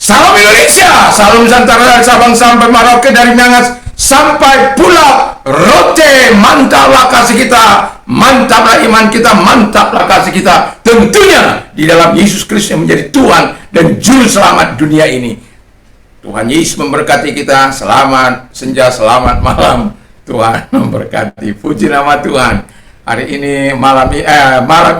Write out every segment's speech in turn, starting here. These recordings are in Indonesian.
Salam Indonesia, salam Nusantara dari Sabang sampai Merauke, dari Miangas sampai Pulau Rote. Mantaplah kasih kita, mantaplah iman kita, mantaplah kasih kita. Tentunya di dalam Yesus Kristus yang menjadi Tuhan dan Juru Selamat dunia ini. Tuhan Yesus memberkati kita. Selamat senja, selamat malam. Tuhan memberkati. Puji nama Tuhan. Hari ini malam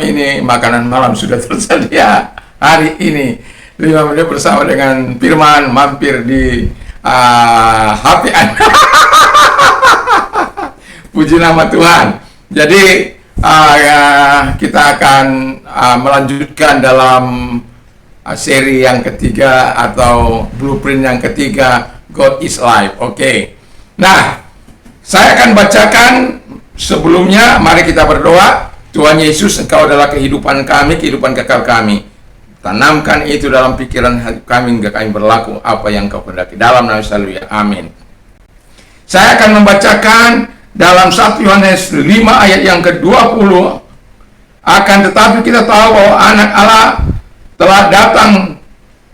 ini makanan malam sudah tersedia. Hari ini 5 menit bersama dengan Firman mampir di HP Anda. Puji nama Tuhan. Jadi kita akan melanjutkan dalam seri yang ketiga atau blueprint yang ketiga, God is Life. Oke. Nah, saya akan bacakan sebelumnya. Mari kita berdoa. Tuhan Yesus, Engkau adalah kehidupan kami, kehidupan kekal kami. Tanamkan itu dalam pikiran kami hingga kami berlaku apa yang Kau kehendaki. Dalam nama Yesus, haleluya. Amin. Saya akan membacakan dalam 1 Yohanes 5 ayat yang ke-20. Akan tetapi kita tahu bahwa anak Allah telah datang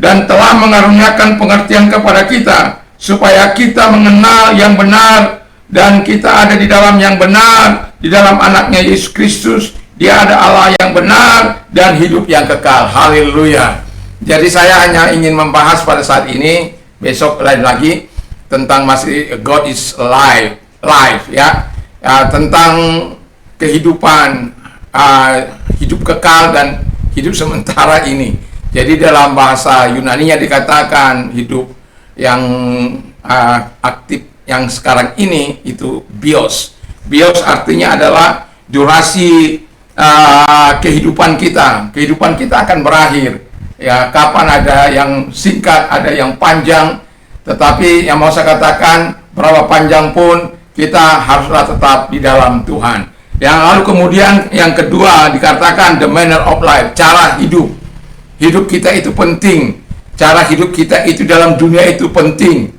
dan telah mengaruniakan pengertian kepada kita, supaya kita mengenal yang benar, dan kita ada di dalam yang benar, di dalam anaknya Yesus Kristus. Dia ada Allah yang benar dan hidup yang kekal. Haleluya. Jadi saya hanya ingin membahas pada saat ini, besok lain lagi, tentang masih God is life ya, tentang kehidupan, hidup kekal dan hidup sementara ini. Jadi dalam bahasa Yunani-nya dikatakan hidup yang aktif yang sekarang ini itu bios. Bios artinya adalah durasi kehidupan kita. Kehidupan kita akan berakhir. Ya, kapan ada yang singkat, ada yang panjang. Tetapi yang mau saya katakan, berapa panjang pun kita haruslah tetap di dalam Tuhan. Yang lalu kemudian yang kedua dikatakan the manner of life, cara hidup. Hidup kita itu penting. Cara hidup kita itu dalam dunia itu penting.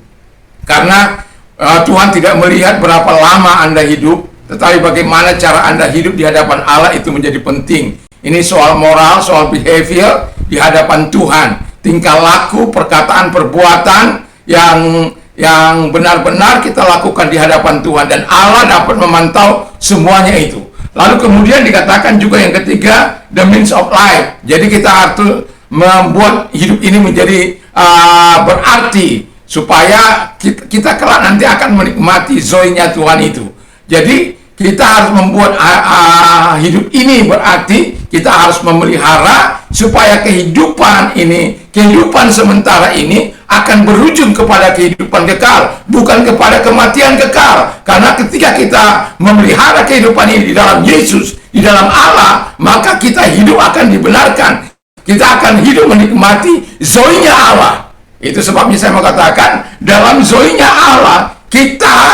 Karena Tuhan tidak melihat berapa lama Anda hidup, tetapi bagaimana cara Anda hidup di hadapan Allah itu menjadi penting. Ini soal moral, soal behavior di hadapan Tuhan. Tingkah laku, perkataan, perbuatan yang benar-benar kita lakukan di hadapan Tuhan. Dan Allah dapat memantau semuanya itu. Lalu kemudian dikatakan juga yang ketiga, the means of life. Jadi kita harus membuat hidup ini menjadi berarti, supaya kita kelak nanti akan menikmati zoe-nya Tuhan itu. Jadi kita harus membuat hidup ini berarti, kita harus memelihara supaya kehidupan ini, kehidupan sementara ini akan berujung kepada kehidupan kekal, bukan kepada kematian kekal. Karena ketika kita memelihara kehidupan ini di dalam Yesus, di dalam Allah, maka kita hidup akan dibenarkan. Kita akan hidup menikmati zoe-nya Allah. Itu sebabnya saya mau katakan, dalam zoe-nya Allah,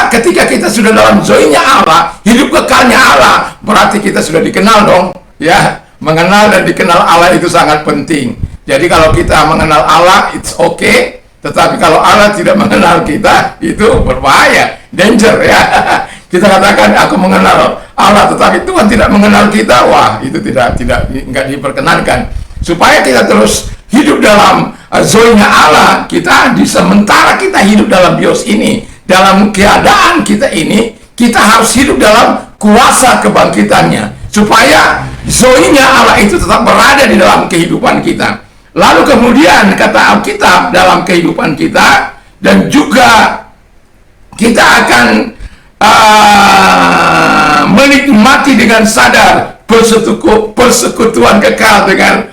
ketika kita sudah dalam zoe-nya Allah, hidup kekalnya Allah, berarti kita sudah dikenal dong. Ya, mengenal dan dikenal Allah itu sangat penting. Jadi kalau kita mengenal Allah, it's okay. Tetapi kalau Allah tidak mengenal kita, itu berbahaya, danger ya. Kita katakan aku mengenal Allah, tetapi Tuhan tidak mengenal kita, wah itu nggak diperkenankan. Supaya kita terus hidup dalam zoe-nya Allah, kita di sementara kita hidup dalam bios ini, dalam keadaan kita ini, kita harus hidup dalam kuasa kebangkitannya, supaya zoe-nya Allah itu tetap berada di dalam kehidupan kita. Lalu kemudian kata Alkitab dalam kehidupan kita, dan juga kita akan menikmati dengan sadar persekutuan kekal dengan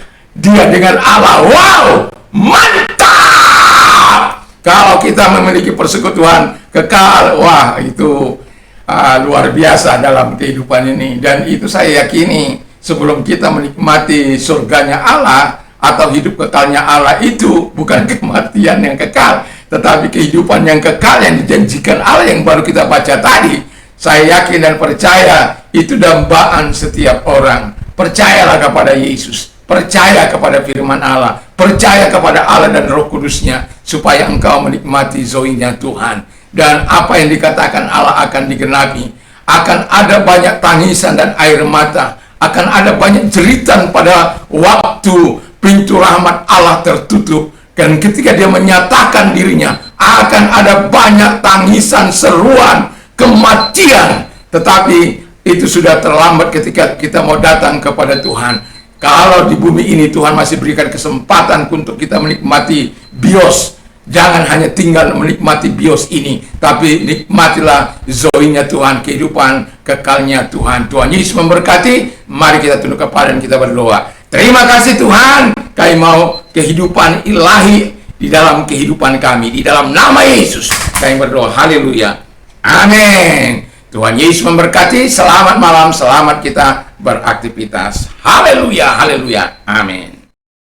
Allah. Wow, mantap! Kalau kita memiliki persekutuan kekal, wah itu luar biasa dalam kehidupan ini. Dan itu saya yakini, sebelum kita menikmati surganya Allah atau hidup kekalnya Allah, itu bukan kematian yang kekal, tetapi kehidupan yang kekal yang dijanjikan Allah yang baru kita baca tadi. Saya yakin dan percaya itu dambaan setiap orang. Percayalah kepada Yesus, percaya kepada firman Allah, percaya kepada Allah dan Roh Kudusnya, supaya engkau menikmati zoe-nya Tuhan. Dan apa yang dikatakan Allah akan digenapi. Akan ada banyak tangisan dan air mata, akan ada banyak jeritan pada waktu pintu rahmat Allah tertutup Dan ketika dia menyatakan dirinya, akan ada banyak tangisan, seruan, kematian. Tetapi itu sudah terlambat ketika kita mau datang kepada Tuhan. Kalau di bumi ini Tuhan masih berikan kesempatan untuk kita menikmati bios. Jangan hanya tinggal menikmati bios ini, tapi nikmatilah zoinya Tuhan, kehidupan kekalnya Tuhan. Tuhan Yesus memberkati. Mari kita tunduk kepala dan kita berdoa. Terima kasih Tuhan, kami mau kehidupan ilahi di dalam kehidupan kami. Di dalam nama Yesus kami berdoa. Haleluya. Amin. Tuhan Yesus memberkati. Selamat malam, selamat kita beraktivitas. Haleluya, haleluya. Amin.